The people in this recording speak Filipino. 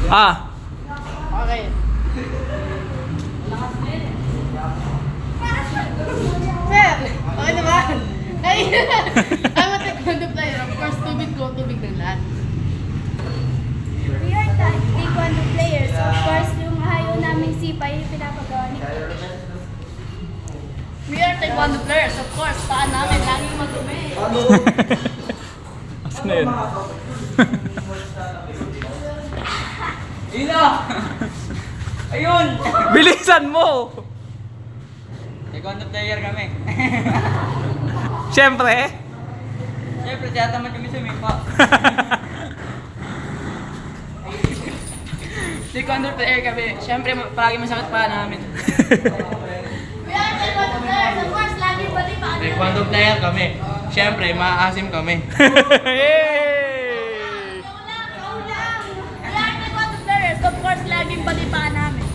Ah. Okay. Sir, okay naman. Ay, I'm a taekwondo player. Of course, tubig ko, tubig ng lahat. We are taekwondo players. Of course, yung ayaw naming sipay, pinapagawa ni Coach. We are taekwondo players. Of course, paan namin laging madumi. Asan na yun? Ila! Ayun! Bilisan mo! Taekwondo player kami. Siyempre. Siyempre, tiyatamad kami sa mipa. Taekwondo player kami. Siyempre, palagi masakit pa namin. We are taekwondo players. Of course, laging bali pa. Taekwondo player kami. Siyempre, maasim kami. Yay! We are taekwondo players. Of course, laging bali pa namin.